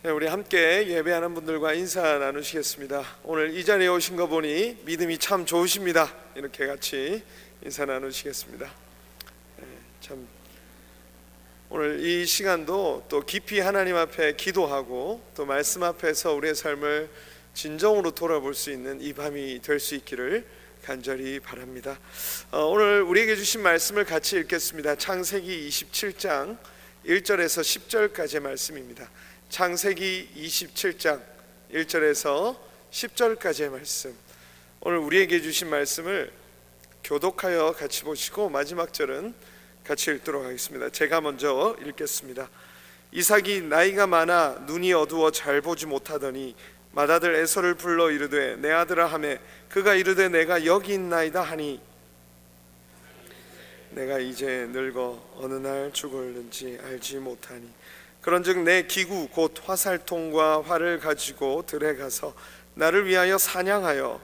우리 함께 예배하는 분들과 인사 나누시겠습니다. 오늘 이 자리에 오신 거 보니 믿음이 참 좋으십니다. 이렇게 같이 인사 나누시겠습니다. 참 오늘 이 시간도 또 깊이 하나님 앞에 기도하고 또 말씀 앞에서 우리의 삶을 진정으로 돌아볼 수 있는 이 밤이 될 수 있기를 간절히 바랍니다. 오늘 우리에게 주신 말씀을 같이 읽겠습니다. 창세기 27장 1절에서 10절까지의 말씀입니다. 창세기 27장 1절에서 10절까지의 말씀, 오늘 우리에게 주신 말씀을 교독하여 같이 보시고 마지막 절은 같이 읽도록 하겠습니다. 제가 먼저 읽겠습니다. 이삭이 나이가 많아 눈이 어두워 잘 보지 못하더니 맏아들 에서를 불러 이르되 내 아들아 하매 그가 이르되 내가 여기 있나이다 하니 내가 이제 늙어 어느 날 죽을는지 알지 못하니 그런즉 내 기구 곧 화살통과 활을 가지고 들에 가서 나를 위하여 사냥하여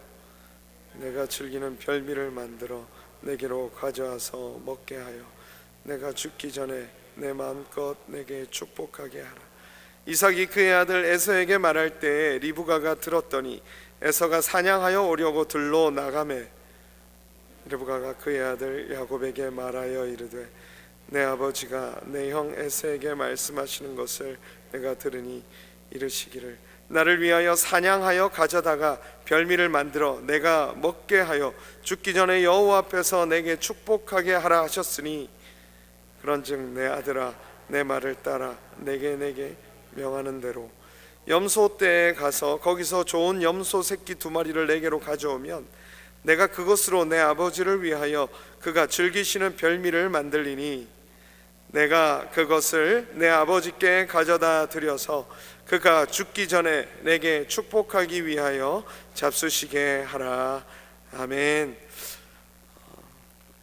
내가 즐기는 별미를 만들어 내게로 가져와서 먹게 하여 내가 죽기 전에 내 마음껏 내게 축복하게 하라. 이삭이 그의 아들 에서에게 말할 때에 리브가가 들었더니 에서가 사냥하여 오려고 들로 나가매 리브가가 그의 아들 야곱에게 말하여 이르되 내 아버지가 내 형 에서에게 말씀하시는 것을 내가 들으니 이르시기를 나를 위하여 사냥하여 가져다가 별미를 만들어 내가 먹게 하여 죽기 전에 여호와 앞에서 내게 축복하게 하라 하셨으니 그런즉 내 아들아 내 말을 따라 내게 명하는 대로 염소 떼에 가서 거기서 좋은 염소 새끼 2마리를 내게로 가져오면 내가 그것으로 내 아버지를 위하여 그가 즐기시는 별미를 만들리니 내가 그것을 내 아버지께 가져다 드려서 그가 죽기 전에 내게 축복하기 위하여 잡수시게 하라. 아멘.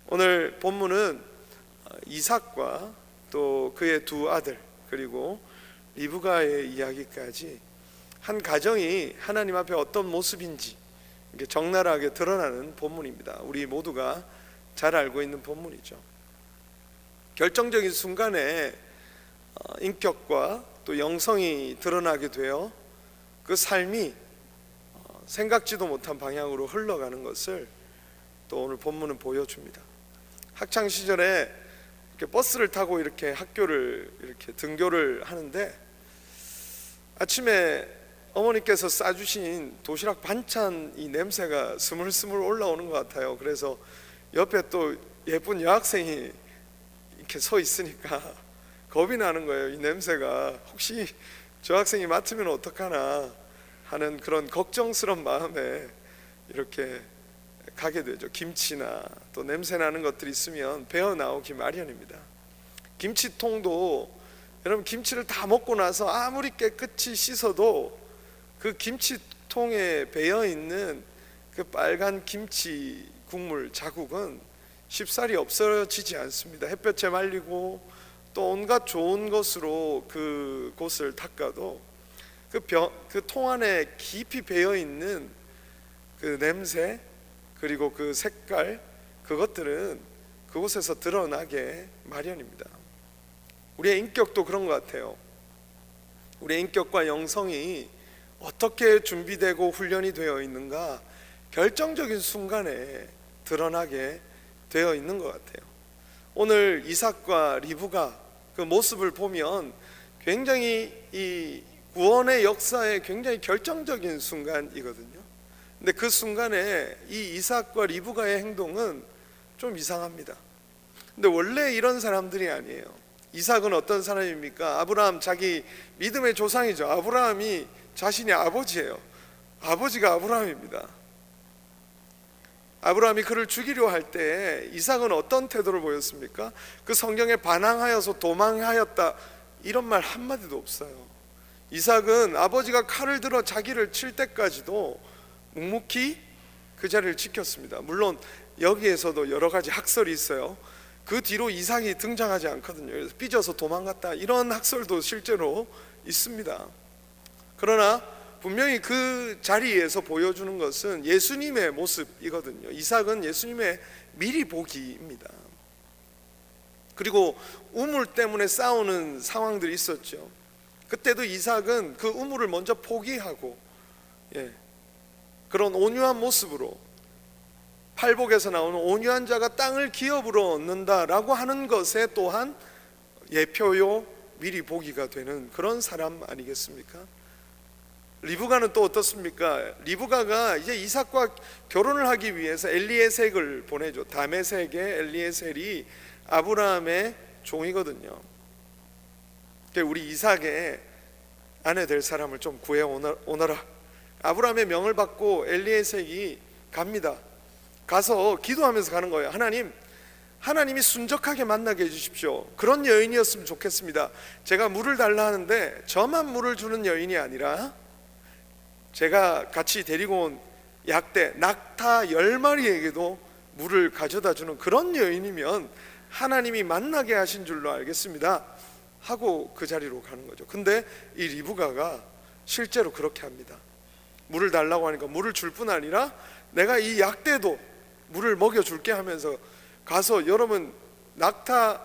오늘 본문은 이삭과 또 그의 2 아들 그리고 리브가의 이야기까지 한 가정이 하나님 앞에 어떤 모습인지 적나라하게 드러나는 본문입니다. 우리 모두가 잘 알고 있는 본문이죠. 결정적인 순간에 인격과 또 영성이 드러나게 되어 그 삶이 생각지도 못한 방향으로 흘러가는 것을 또 오늘 본문은 보여줍니다. 학창 시절에 이렇게 버스를 타고 이렇게 학교를 이렇게 등교를 하는데 아침에 어머니께서 싸주신 도시락 반찬 이 냄새가 스물스물 올라오는 것 같아요. 그래서 옆에 또 예쁜 여학생이 이렇게 서 있으니까 겁이 나는 거예요. 이 냄새가 혹시 저 학생이 맡으면 어떡하나 하는 그런 걱정스러운 마음에 이렇게 가게 되죠. 김치나 또 냄새 나는 것들이 있으면 배어 나오기 마련입니다. 김치통도 여러분 김치를 다 먹고 나서 아무리 깨끗이 씻어도 그 김치통에 배어 있는 그 빨간 김치 국물 자국은 쉽사리 없어지지 않습니다. 햇볕에 말리고 또 온갖 좋은 것으로 그곳을 닦아도 그 통 안에 깊이 배어 있는 그 냄새 그리고 그 색깔 그것들은 그곳에서 드러나게 마련입니다. 우리의 인격도 그런 것 같아요. 우리의 인격과 영성이 어떻게 준비되고 훈련이 되어 있는가 결정적인 순간에 드러나게 되어 있는 것 같아요. 오늘 이삭과 리브가 그 모습을 보면 굉장히 이 구원의 역사에 굉장히 결정적인 순간이거든요. 근데 그 순간에 이 이삭과 리브가의 행동은 좀 이상합니다. 근데 원래 이런 사람들이 아니에요. 이삭은 어떤 사람입니까? 아브라함 자기 믿음의 조상이죠. 아브라함이 자신의 아버지예요. 아버지가 아브라함입니다. 아브라함이 그를 죽이려 할 때 이삭은 어떤 태도를 보였습니까? 그 성경에 반항하여서 도망하였다 이런 말 한마디도 없어요. 이삭은 아버지가 칼을 들어 자기를 칠 때까지도 묵묵히 그 자리를 지켰습니다. 물론 여기에서도 여러 가지 학설이 있어요. 그 뒤로 이삭이 등장하지 않거든요. 그래서 삐져서 도망갔다 이런 학설도 실제로 있습니다. 그러나 분명히 그 자리에서 보여주는 것은 예수님의 모습이거든요. 이삭은 예수님의 미리 보기입니다. 그리고 우물 때문에 싸우는 상황들이 있었죠. 그때도 이삭은 그 우물을 먼저 포기하고 그런 온유한 모습으로, 팔복에서 나오는 온유한 자가 땅을 기업으로 얻는다라고 하는 것에 또한 예표요 미리 보기가 되는 그런 사람 아니겠습니까? 리브가는 또 어떻습니까? 리브가가 이제 이삭과 결혼을 하기 위해서 엘리에셀을 보내죠. 다메섹의 엘리에셀이 아브라함의 종이거든요. 우리 이삭의 아내 될 사람을 좀 구해 오너라. 아브라함의 명을 받고 엘리에셀이 갑니다. 가서 기도하면서 가는 거예요. 하나님이 순적하게 만나게 해주십시오. 그런 여인이었으면 좋겠습니다. 제가 물을 달라 하는데 저만 물을 주는 여인이 아니라 제가 같이 데리고 온 약대 낙타 10마리에게도 물을 가져다 주는 그런 여인이면 하나님이 만나게 하신 줄로 알겠습니다 하고 그 자리로 가는 거죠. 근데 이 리브가가 실제로 그렇게 합니다. 물을 달라고 하니까 물을 줄 뿐 아니라 내가 이 약대도 물을 먹여줄게 하면서 가서, 여러분 낙타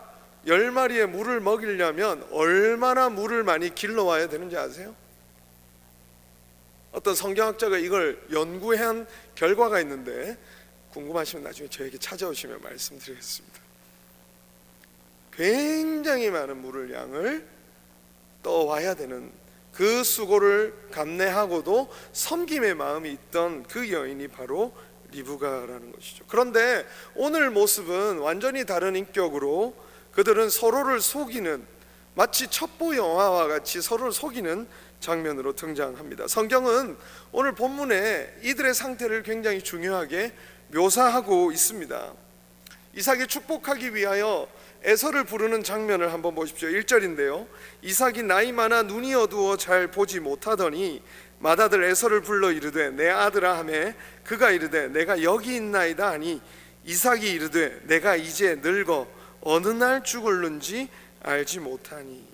10마리의 물을 먹이려면 얼마나 물을 많이 길러와야 되는지 아세요? 어떤 성경학자가 이걸 연구한 결과가 있는데 궁금하시면 나중에 저에게 찾아오시면 말씀드리겠습니다. 굉장히 많은 물을 양을 떠와야 되는 그 수고를 감내하고도 섬김의 마음이 있던 그 여인이 바로 리브가라는 것이죠. 그런데 오늘 모습은 완전히 다른 인격으로 그들은 서로를 속이는, 마치 첩보 영화와 같이 서로를 속이는 장면으로 등장합니다. 성경은 오늘 본문에 이들의 상태를 굉장히 중요하게 묘사하고 있습니다. 이삭이 축복하기 위하여 에서를 부르는 장면을 한번 보십시오. 1절인데요. 이삭이 나이 많아 눈이 어두워 잘 보지 못하더니 맏아들 에서를 불러 이르되 내 아들아 하매 그가 이르되 내가 여기 있나이다 하니 이삭이 이르되 내가 이제 늙어 어느 날 죽을는지 알지 못하니.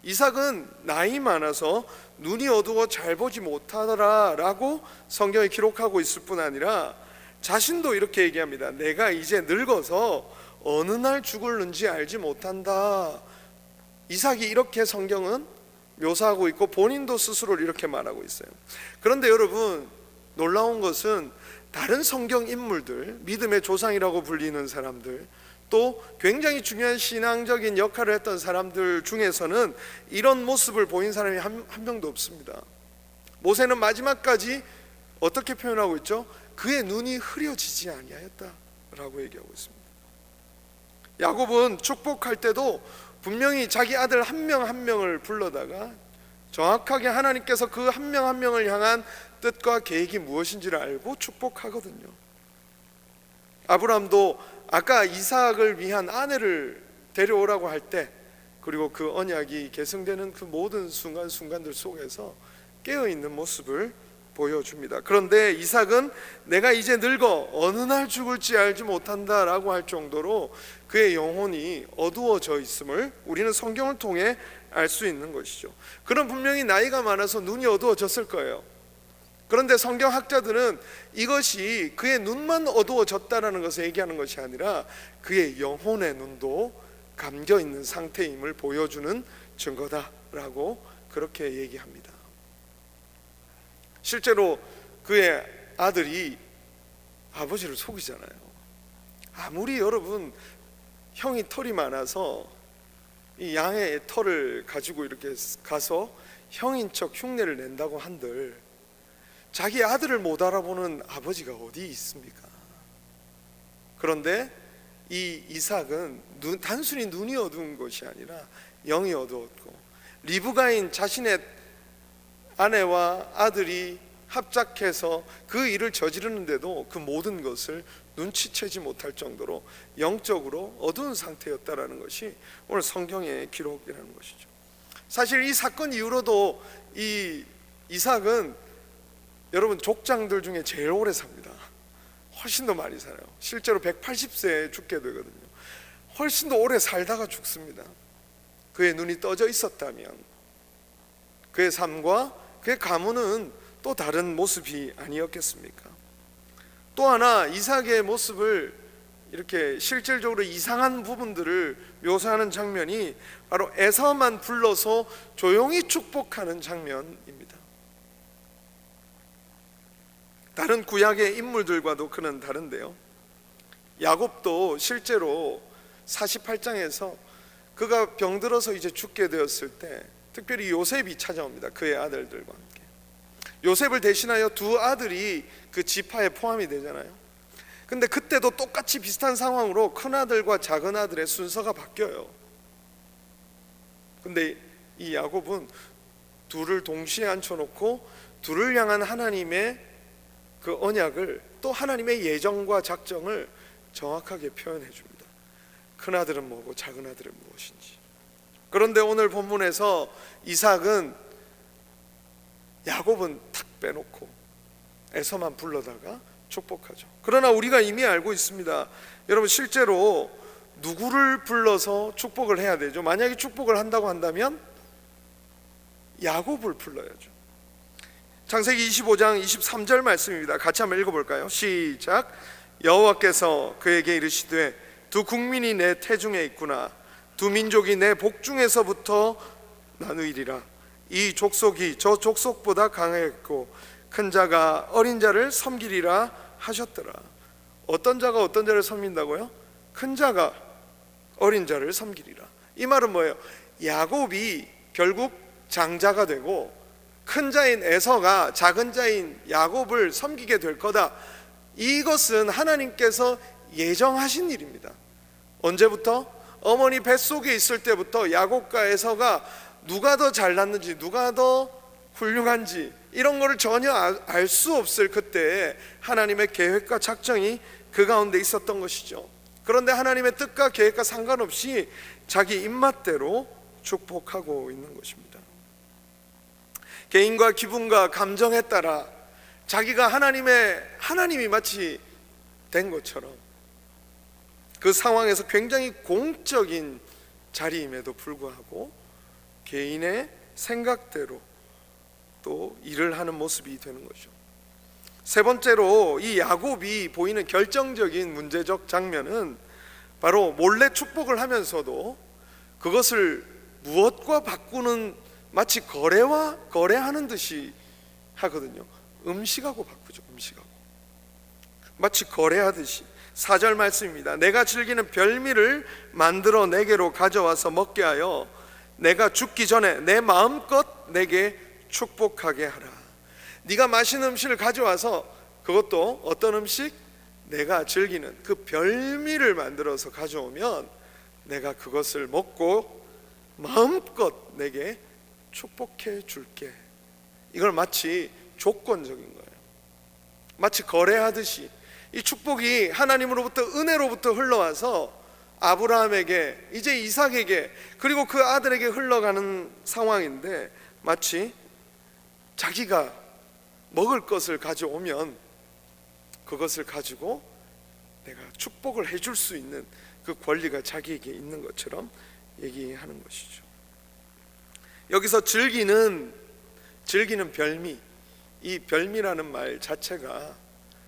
이삭은 나이 많아서 눈이 어두워 잘 보지 못하더라라고 성경에 기록하고 있을 뿐 아니라 자신도 이렇게 얘기합니다. 내가 이제 늙어서 어느 날 죽을는지 알지 못한다. 이삭이 이렇게 성경은 묘사하고 있고 본인도 스스로를 이렇게 말하고 있어요. 그런데 여러분, 놀라운 것은 다른 성경 인물들, 믿음의 조상이라고 불리는 사람들, 또 굉장히 중요한 신앙적인 역할을 했던 사람들 중에서는 이런 모습을 보인 사람이 한 명도 없습니다. 모세는 마지막까지 어떻게 표현하고 있죠? 그의 눈이 흐려지지 아니하였다라고 얘기하고 있습니다. 야곱은 축복할 때도 분명히 자기 아들 한 명 한 명을 불러다가 정확하게 하나님께서 그 한 명 한 명을 향한 뜻과 계획이 무엇인지를 알고 축복하거든요. 아브라함도 아까 이삭을 위한 아내를 데려오라고 할 때, 그리고 그 언약이 계승되는 그 모든 순간순간들 속에서 깨어있는 모습을 보여줍니다. 그런데 이삭은 내가 이제 늙어 어느 날 죽을지 알지 못한다 라고 할 정도로 그의 영혼이 어두워져 있음을 우리는 성경을 통해 알 수 있는 것이죠. 그는 분명히 나이가 많아서 눈이 어두워졌을 거예요. 그런데 성경학자들은 이것이 그의 눈만 어두워졌다라는 것을 얘기하는 것이 아니라 그의 영혼의 눈도 감겨있는 상태임을 보여주는 증거다라고 그렇게 얘기합니다. 실제로 그의 아들이 아버지를 속이잖아요. 아무리 여러분 형이 털이 많아서 이 양의 털을 가지고 이렇게 가서 형인 척 흉내를 낸다고 한들 자기 아들을 못 알아보는 아버지가 어디 있습니까? 그런데 이 이삭은 단순히 눈이 어두운 것이 아니라 영이 어두웠고, 리브가인 자신의 아내와 아들이 합작해서 그 일을 저지르는데도 그 모든 것을 눈치채지 못할 정도로 영적으로 어두운 상태였다라는 것이 오늘 성경의 기록이라는 것이죠. 사실 이 사건 이후로도 이 이삭은 여러분 족장들 중에 제일 오래 삽니다. 훨씬 더 많이 살아요. 실제로 180세에 죽게 되거든요. 훨씬 더 오래 살다가 죽습니다. 그의 눈이 떠져 있었다면 그의 삶과 그의 가문은 또 다른 모습이 아니었겠습니까? 또 하나 이삭의 모습을 이렇게 실질적으로 이상한 부분들을 묘사하는 장면이 바로 에서만 불러서 조용히 축복하는 장면입니다. 다른 구약의 인물들과도 그는 다른데요, 야곱도 실제로 48장에서 그가 병들어서 이제 죽게 되었을 때 특별히 요셉이 찾아옵니다. 그의 아들들과 함께. 요셉을 대신하여 두 아들이 그 지파에 포함이 되잖아요. 근데 그때도 똑같이 비슷한 상황으로 큰 아들과 작은 아들의 순서가 바뀌어요. 근데 이 야곱은 둘을 동시에 앉혀놓고 둘을 향한 하나님의 그 언약을, 또 하나님의 예정과 작정을 정확하게 표현해 줍니다. 큰 아들은 뭐고 작은 아들은 무엇인지. 그런데 오늘 본문에서 이삭은 야곱은 탁 빼놓고 에서만 불러다가 축복하죠. 그러나 우리가 이미 알고 있습니다. 여러분, 실제로 누구를 불러서 축복을 해야 되죠? 만약에 축복을 한다고 한다면 야곱을 불러야죠. 창세기 25장 23절 말씀입니다. 같이 한번 읽어볼까요? 시작. 여호와께서 그에게 이르시되 두 국민이 내 태중에 있구나. 두 민족이 내 복중에서부터 나누이리라. 이 족속이 저 족속보다 강하겠고 큰 자가 어린 자를 섬기리라 하셨더라. 어떤 자가 어떤 자를 섬긴다고요? 큰 자가 어린 자를 섬기리라. 이 말은 뭐예요? 야곱이 결국 장자가 되고 큰 자인 에서가 작은 자인 야곱을 섬기게 될 거다. 이것은 하나님께서 예정하신 일입니다. 언제부터? 어머니 뱃속에 있을 때부터 야곱과 에서가 누가 더 잘났는지, 누가 더 훌륭한지 이런 거를 전혀 알 수 없을 그때에 하나님의 계획과 작정이 그 가운데 있었던 것이죠. 그런데 하나님의 뜻과 계획과 상관없이 자기 입맛대로 축복하고 있는 것입니다. 개인과 기분과 감정에 따라 자기가 하나님이 마치 된 것처럼 그 상황에서 굉장히 공적인 자리임에도 불구하고 개인의 생각대로 또 일을 하는 모습이 되는 거죠. 세 번째로 이 야곱이 보이는 결정적인 문제적 장면은 바로 몰래 축복을 하면서도 그것을 무엇과 바꾸는, 마치 거래하는 듯이 하거든요. 음식하고 바꾸죠. 음식하고 마치 거래하듯이. 4절 말씀입니다. 내가 즐기는 별미를 만들어 내게로 가져와서 먹게 하여 내가 죽기 전에 내 마음껏 내게 축복하게 하라. 네가 맛있는 음식을 가져와서, 그것도 어떤 음식? 내가 즐기는 그 별미를 만들어서 가져오면 내가 그것을 먹고 마음껏 내게 축복해 줄게. 이걸 마치 조건적인 거예요. 마치 거래하듯이 이 축복이 하나님으로부터, 은혜로부터 흘러와서 아브라함에게, 이제 이삭에게, 그리고 그 아들에게 흘러가는 상황인데, 마치 자기가 먹을 것을 가져오면 그것을 가지고 내가 축복을 해줄 수 있는 그 권리가 자기에게 있는 것처럼 얘기하는 것이죠. 여기서 즐기는 별미, 이 별미라는 말 자체가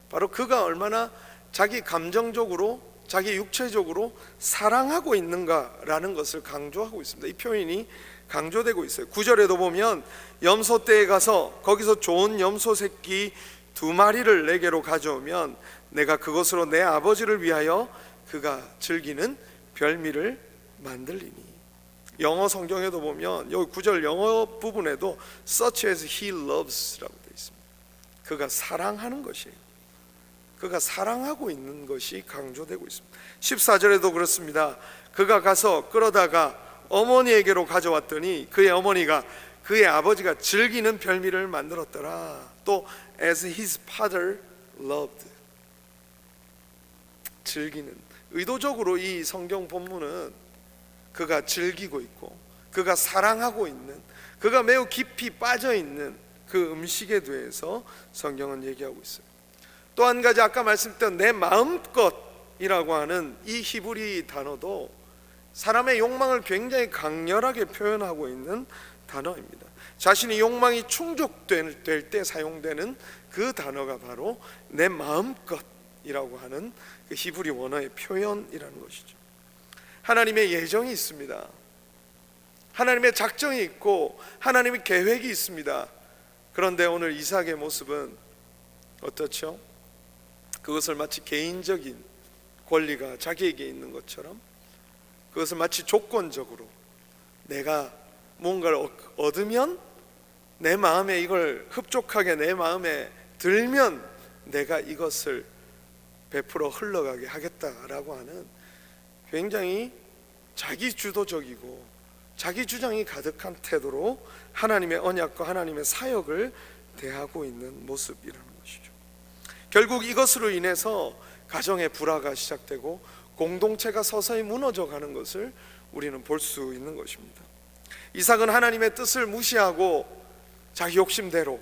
바로 그가 얼마나 자기 감정적으로, 자기 육체적으로 사랑하고 있는가라는 것을 강조하고 있습니다. 이 표현이 강조되고 있어요. 9절에도 보면 염소떼에 가서 거기서 좋은 염소 새끼 2마리를 내게로 가져오면 내가 그것으로 내 아버지를 위하여 그가 즐기는 별미를 만들리니. 영어 성경에도 보면 여기 9절 영어 부분에도 such as he loves라고 되어 있습니다. 그가 사랑하는 것이에요. 그가 사랑하고 있는 것이 강조되고 있습니다. 14절에도 그렇습니다. 그가 가서 끌어다가 어머니에게로 가져왔더니 그의 어머니가, 그의 아버지가 즐기는 별미를 만들었더라. 또 as his father loved, 즐기는, 의도적으로 이 성경 본문은 그가 즐기고 있고 그가 사랑하고 있는, 그가 매우 깊이 빠져 있는 그 음식에 대해서 성경은 얘기하고 있어요. 또 한 가지, 아까 말씀드렸던 내 마음껏이라고 하는 이 히브리 단어도 사람의 욕망을 굉장히 강렬하게 표현하고 있는 단어입니다. 자신의 욕망이 충족될 때 사용되는 그 단어가 바로 내 마음껏이라고 하는 그 히브리 원어의 표현이라는 것이죠. 하나님의 예정이 있습니다. 하나님의 작정이 있고 하나님의 계획이 있습니다. 그런데 오늘 이삭의 모습은 어떻죠? 그것을 마치 개인적인 권리가 자기에게 있는 것처럼, 그것을 마치 조건적으로 내가 뭔가를 얻으면, 내 마음에 이걸 흡족하게 내 마음에 들면 내가 이것을 베풀어 흘러가게 하겠다라고 하는 굉장히 자기주도적이고 자기 주장이 가득한 태도로 하나님의 언약과 하나님의 사역을 대하고 있는 모습이라는 것이죠. 결국 이것으로 인해서 가정의 불화가 시작되고 공동체가 서서히 무너져 가는 것을 우리는 볼 수 있는 것입니다. 이삭은 하나님의 뜻을 무시하고 자기 욕심대로,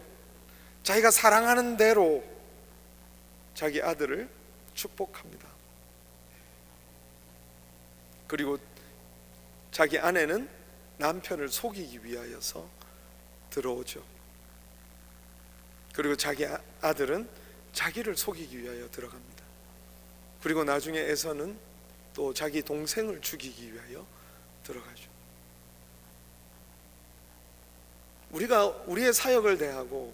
자기가 사랑하는 대로 자기 아들을 축복합니다. 그리고 자기 아내는 남편을 속이기 위하여서 들어오죠. 그리고 자기 아들은 자기를 속이기 위하여 들어갑니다. 그리고 나중에 에서는 또 자기 동생을 죽이기 위하여 들어가죠. 우리가 우리의 사역을 대하고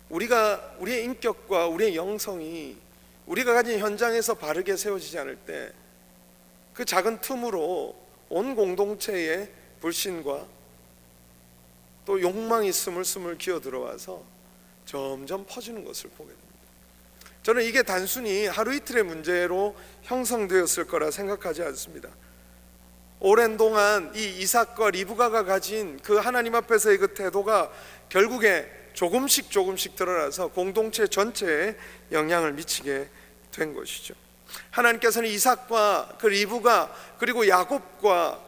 우리의 인격과 우리의 영성이 우리가 가진 현장에서 바르게 세워지지 않을 때 그 작은 틈으로 온 공동체의 불신과 또 욕망이 스물스물 기어 들어와서 점점 퍼지는 것을 보게 됩니다. 저는 이게 단순히 하루 이틀의 문제로 형성되었을 거라 생각하지 않습니다. 오랜 동안 이 이삭과 리브가가 가진 그 하나님 앞에서의 그 태도가 결국에 조금씩 드러나서 공동체 전체에 영향을 미치게 된 것이죠. 하나님께서는 이삭과 그 리브가 그리고 야곱과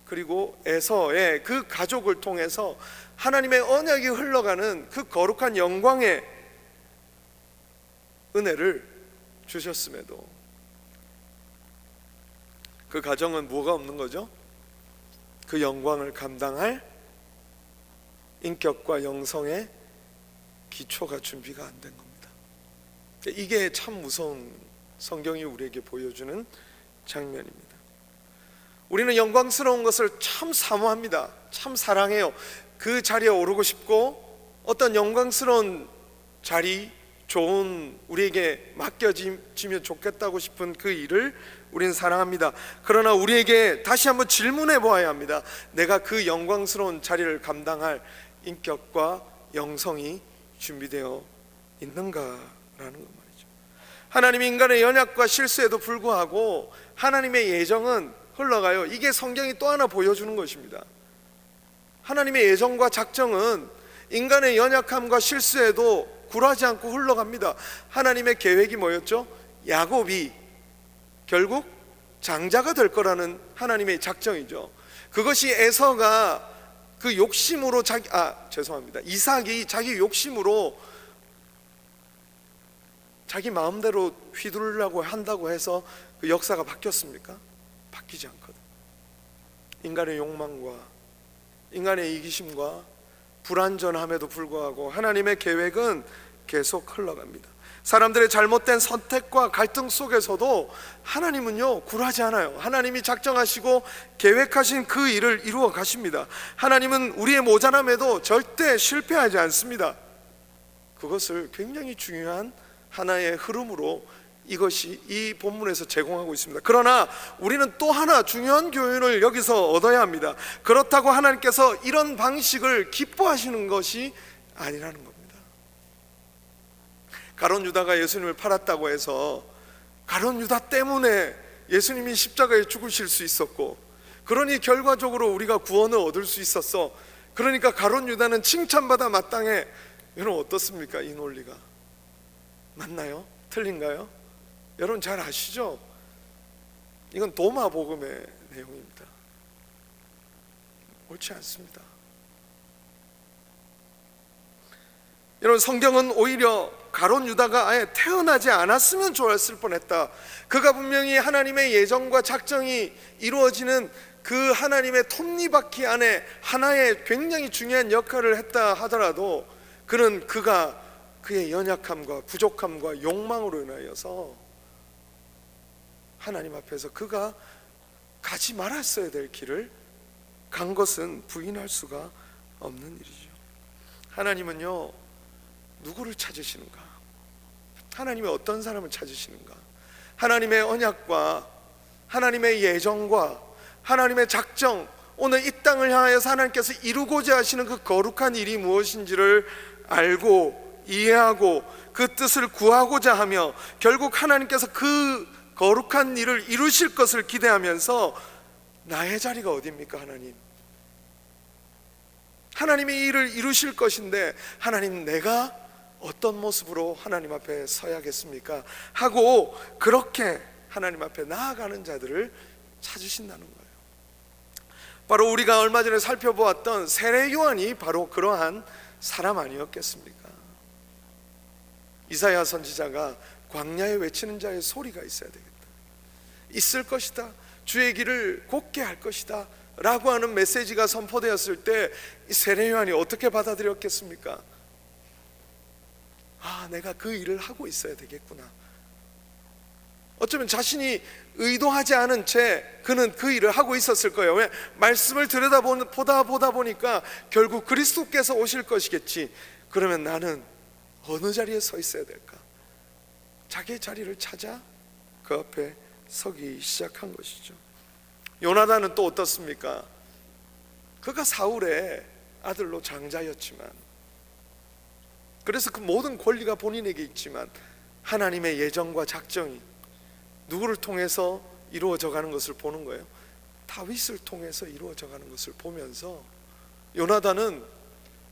그리고 에서의 그 가족을 통해서 하나님의 언약이 흘러가는 그 거룩한 영광의 은혜를 주셨음에도 그 가정은 뭐가 없는 거죠? 그 영광을 감당할 인격과 영성의 기초가 준비가 안 된 겁니다. 이게 참 무서운 성경이 우리에게 보여주는 장면입니다. 우리는 영광스러운 것을 참 사모합니다. 참 사랑해요. 그 자리에 오르고 싶고 어떤 영광스러운 자리, 좋은 우리에게 맡겨지면 좋겠다고 싶은 그 일을 우리는 사랑합니다. 그러나 우리에게 다시 한번 질문해 보아야 합니다. 내가 그 영광스러운 자리를 감당할 인격과 영성이 준비되어 있는가라는 것 말이죠. 하나님이 인간의 연약과 실수에도 불구하고 하나님의 예정은 흘러가요. 이게 성경이 또 하나 보여주는 것입니다. 하나님의 예정과 작정은 인간의 연약함과 실수에도 굴하지 않고 흘러갑니다. 하나님의 계획이 뭐였죠? 야곱이 결국 장자가 될 거라는 하나님의 작정이죠. 그것이 에서가 그 욕심으로 이삭이 자기 욕심으로 자기 마음대로 휘두르려고 한다고 해서 그 역사가 바뀌었습니까? 바뀌지 않거든. 인간의 욕망과 인간의 이기심과 불완전함에도 불구하고 하나님의 계획은 계속 흘러갑니다. 사람들의 잘못된 선택과 갈등 속에서도 하나님은요 굴하지 않아요. 하나님이 작정하시고 계획하신 그 일을 이루어 가십니다. 하나님은 우리의 모자람에도 절대 실패하지 않습니다. 그것을 굉장히 중요한 하나의 흐름으로 이것이 이 본문에서 제공하고 있습니다. 그러나 우리는 또 하나 중요한 교훈을 여기서 얻어야 합니다. 그렇다고 하나님께서 이런 방식을 기뻐하시는 것이 아니라는 겁니다. 가룟 유다가 예수님을 팔았다고 해서 가룟 유다 때문에 예수님이 십자가에 죽으실 수 있었고, 그러니 결과적으로 우리가 구원을 얻을 수 있었어. 그러니까 가룟 유다는 칭찬받아 마땅해. 여러분 어떻습니까? 이 논리가 맞나요? 틀린가요? 여러분 잘 아시죠? 이건 도마복음의 내용입니다. 옳지 않습니다. 여러분 성경은 오히려 가룟 유다가 아예 태어나지 않았으면 좋았을 뻔했다. 그가 분명히 하나님의 예정과 작정이 이루어지는 그 하나님의 톱니바퀴 안에 하나의 굉장히 중요한 역할을 했다 하더라도 그는 그의 연약함과 부족함과 욕망으로 인하여서 하나님 앞에서 그가 가지 말았어야 될 길을 간 것은 부인할 수가 없는 일이죠. 하나님은요, 누구를 찾으시는가? 하나님이 어떤 사람을 찾으시는가? 하나님의 언약과 하나님의 예정과 하나님의 작정, 오늘 이 땅을 향하여서 하나님께서 이루고자 하시는 그 거룩한 일이 무엇인지를 알고 이해하고 그 뜻을 구하고자 하며 결국 하나님께서 그 거룩한 일을 이루실 것을 기대하면서 나의 자리가 어디입니까? 하나님이 이 일을 이루실 것인데 하나님, 내가 어떤 모습으로 하나님 앞에 서야겠습니까? 하고 그렇게 하나님 앞에 나아가는 자들을 찾으신다는 거예요. 바로 우리가 얼마 전에 살펴보았던 세례 요한이 바로 그러한 사람 아니었겠습니까? 이사야 선지자가 광야에 외치는 자의 소리가 있어야 되겠다, 있을 것이다, 주의 길을 곱게 할 것이다 라고 하는 메시지가 선포되었을 때 이 세례 요한이 어떻게 받아들였겠습니까? 내가 그 일을 하고 있어야 되겠구나. 어쩌면 자신이 의도하지 않은 채 그는 그 일을 하고 있었을 거예요. 왜? 말씀을 보다 보니까 결국 그리스도께서 오실 것이겠지. 그러면 나는 어느 자리에 서 있어야 될까? 자기의 자리를 찾아 그 앞에 서기 시작한 것이죠. 요나단은 또 어떻습니까? 그가 사울의 아들로 장자였지만, 그래서 그 모든 권리가 본인에게 있지만 하나님의 예정과 작정이 누구를 통해서 이루어져 가는 것을 보는 거예요. 다윗을 통해서 이루어져 가는 것을 보면서 요나단은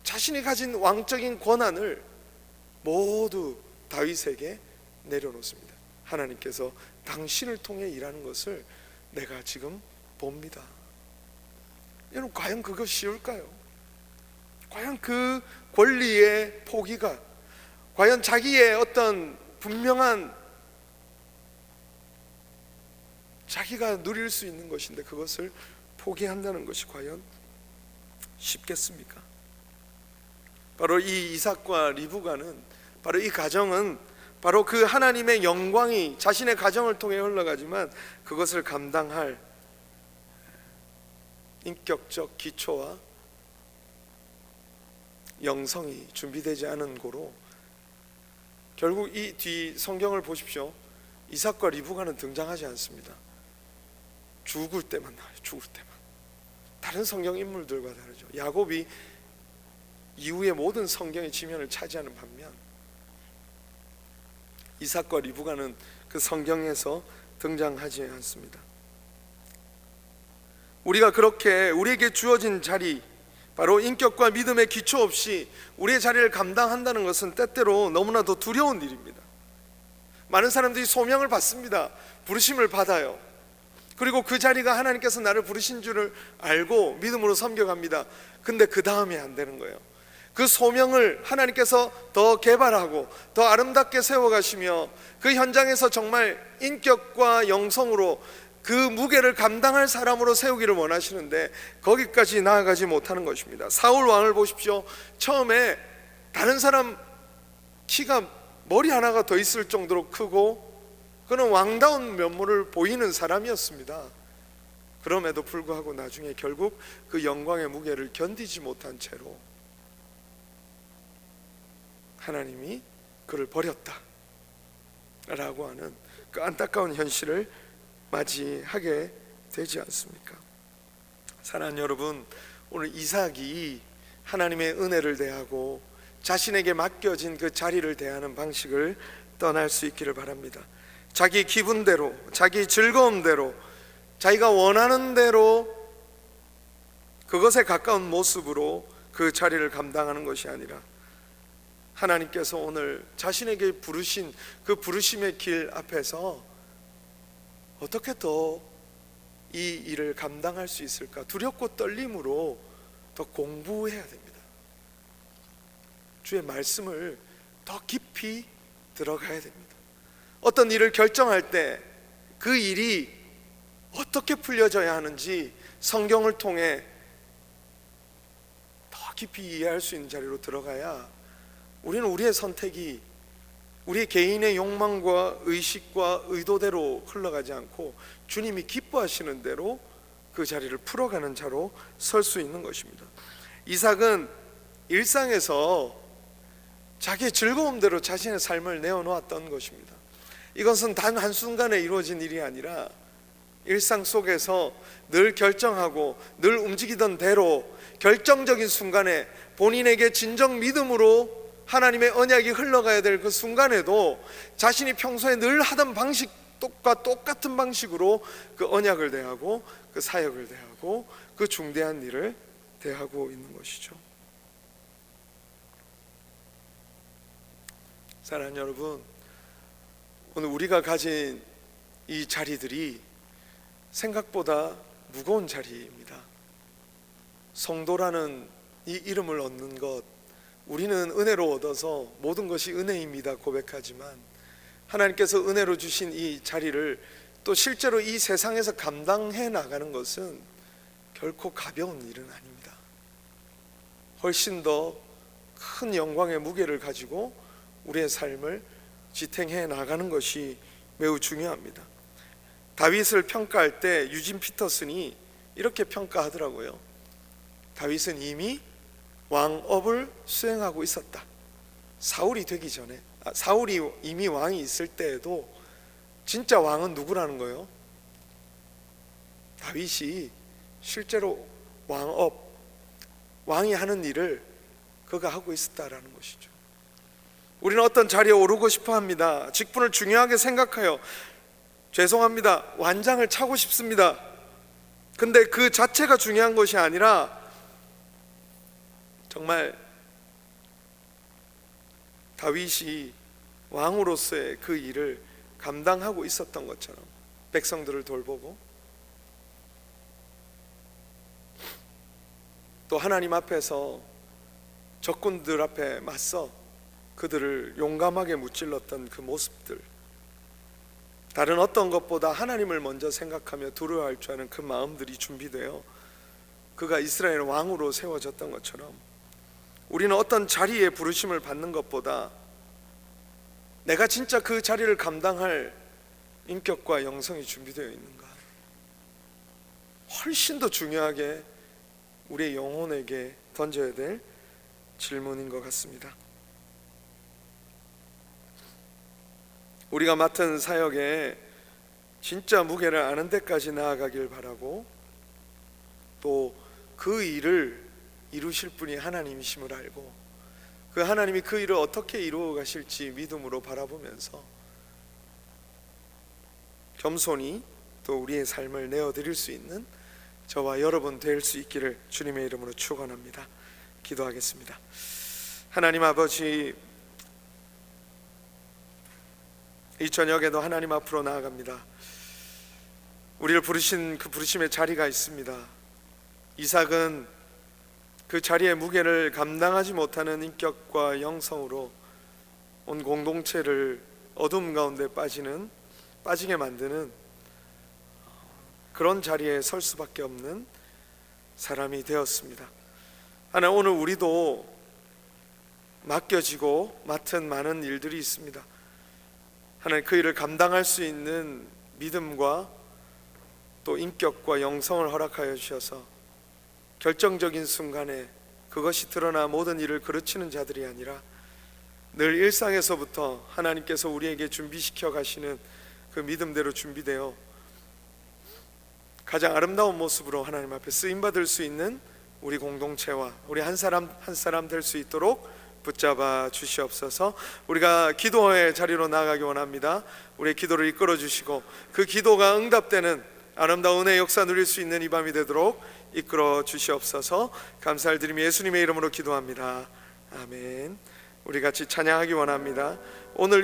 자신이 가진 왕적인 권한을 모두 다윗에게 내려놓습니다. 하나님께서 당신을 통해 일하는 것을 내가 지금 봅니다. 여러분, 과연 그거 쉬울까요? 과연 그 권리의 포기가, 과연 자기의 어떤 분명한 자기가 누릴 수 있는 것인데 그것을 포기한다는 것이 과연 쉽겠습니까? 바로 이 이삭과 리브가는, 바로 이 가정은 바로 그 하나님의 영광이 자신의 가정을 통해 흘러가지만 그것을 감당할 인격적 기초와 영성이 준비되지 않은 고로 결국 이 뒤 성경을 보십시오. 이삭과 리브가는 등장하지 않습니다. 죽을 때만 나와요. 죽을 때만. 다른 성경 인물들과 다르죠. 야곱이 이후의 모든 성경의 지면을 차지하는 반면 이삭과 리브가는 그 성경에서 등장하지 않습니다. 우리가 그렇게 우리에게 주어진 자리, 바로 인격과 믿음의 기초 없이 우리의 자리를 감당한다는 것은 때때로 너무나도 두려운 일입니다. 많은 사람들이 소명을 받습니다. 부르심을 받아요. 그리고 그 자리가 하나님께서 나를 부르신 줄을 알고 믿음으로 섬겨갑니다. 근데 그 다음에 안 되는 거예요. 그 소명을 하나님께서 더 개발하고 더 아름답게 세워가시며 그 현장에서 정말 인격과 영성으로 그 무게를 감당할 사람으로 세우기를 원하시는데 거기까지 나아가지 못하는 것입니다. 사울 왕을 보십시오. 처음에 다른 사람 키가 머리 하나가 더 있을 정도로 크고 그는 왕다운 면모를 보이는 사람이었습니다. 그럼에도 불구하고 나중에 결국 그 영광의 무게를 견디지 못한 채로 하나님이 그를 버렸다 라고 하는 그 안타까운 현실을 맞이하게 되지 않습니까? 사랑하는 여러분, 오늘 이삭이 하나님의 은혜를 대하고 자신에게 맡겨진 그 자리를 대하는 방식을 떠날 수 있기를 바랍니다. 자기 기분대로, 자기 즐거움대로, 자기가 원하는 대로 그것에 가까운 모습으로 그 자리를 감당하는 것이 아니라 하나님께서 오늘 자신에게 부르신 그 부르심의 길 앞에서 어떻게 더 이 일을 감당할 수 있을까? 두렵고 떨림으로 더 공부해야 됩니다. 주의 말씀을 더 깊이 들어가야 됩니다. 어떤 일을 결정할 때 그 일이 어떻게 풀려져야 하는지 성경을 통해 더 깊이 이해할 수 있는 자리로 들어가야 우리는 우리의 선택이 우리의 개인의 욕망과 의식과 의도대로 흘러가지 않고 주님이 기뻐하시는 대로 그 자리를 풀어가는 자로 설 수 있는 것입니다. 이삭은 일상에서 자기의 즐거움대로 자신의 삶을 내어놓았던 것입니다. 이것은 단 한순간에 이루어진 일이 아니라 일상 속에서 늘 결정하고 늘 움직이던 대로 결정적인 순간에 본인에게 진정 믿음으로 하나님의 언약이 흘러가야 될 그 순간에도 자신이 평소에 늘 하던 방식과 똑같은 방식으로 그 언약을 대하고 그 사역을 대하고 그 중대한 일을 대하고 있는 것이죠. 사랑하는 여러분, 오늘 우리가 가진 이 자리들이 생각보다 무거운 자리입니다. 성도라는 이 이름을 얻는 것, 우리는 은혜로 얻어서 모든 것이 은혜입니다 고백하지만 하나님께서 은혜로 주신 이 자리를 또 실제로 이 세상에서 감당해 나가는 것은 결코 가벼운 일은 아닙니다. 훨씬 더 큰 영광의 무게를 가지고 우리의 삶을 지탱해 나가는 것이 매우 중요합니다. 다윗을 평가할 때 유진 피터슨이 이렇게 평가하더라고요. 다윗은 이미 왕업을 수행하고 있었다. 사울이 되기 전에, 사울이 이미 왕이 있을 때에도 진짜 왕은 누구라는 거예요? 다윗이 실제로 왕이 하는 일을 그가 하고 있었다라는 것이죠. 우리는 어떤 자리에 오르고 싶어 합니다. 직분을 중요하게 생각하여 죄송합니다, 완장을 차고 싶습니다. 근데 그 자체가 중요한 것이 아니라 정말 다윗이 왕으로서의 그 일을 감당하고 있었던 것처럼 백성들을 돌보고 또 하나님 앞에서 적군들 앞에 맞서 그들을 용감하게 무찔렀던 그 모습들, 다른 어떤 것보다 하나님을 먼저 생각하며 두려워할 줄 아는 그 마음들이 준비되어 그가 이스라엘 왕으로 세워졌던 것처럼 우리는 어떤 자리에 부르심을 받는 것보다 내가 진짜 그 자리를 감당할 인격과 영성이 준비되어 있는가, 훨씬 더 중요하게 우리의 영혼에게 던져야 될 질문인 것 같습니다. 우리가 맡은 사역에 진짜 무게를 아는 데까지 나아가길 바라고 또 그 일을 이루실 분이 하나님이심을 알고 그 하나님이 그 일을 어떻게 이루어 가실지 믿음으로 바라보면서 겸손히 또 우리의 삶을 내어드릴 수 있는 저와 여러분 될 수 있기를 주님의 이름으로 축원합니다. 기도하겠습니다. 하나님 아버지, 이 저녁에도 하나님 앞으로 나아갑니다. 우리를 부르신 그 부르심의 자리가 있습니다. 이삭은 그 자리의 무게를 감당하지 못하는 인격과 영성으로 온 공동체를 어둠 가운데 빠지게 만드는 그런 자리에 설 수밖에 없는 사람이 되었습니다. 하나, 오늘 우리도 맡겨지고 맡은 많은 일들이 있습니다. 하나님, 그 일을 감당할 수 있는 믿음과 또 인격과 영성을 허락하여 주셔서 결정적인 순간에 그것이 드러나 모든 일을 그르치는 자들이 아니라 늘 일상에서부터 하나님께서 우리에게 준비시켜 가시는 그 믿음대로 준비되어 가장 아름다운 모습으로 하나님 앞에 쓰임받을 수 있는 우리 공동체와 우리 한 사람 한 사람 될 수 있도록 붙잡아 주시옵소서. 우리가 기도의 자리로 나아가기 원합니다. 우리의 기도를 이끌어 주시고 그 기도가 응답되는 아름다운 은혜의 역사 누릴 수 있는 이 밤이 되도록 이끌어 주시옵소서. 감사를 드리며 예수님의 이름으로 기도합니다. 아멘. 우리 같이 찬양하기 원합니다. 오늘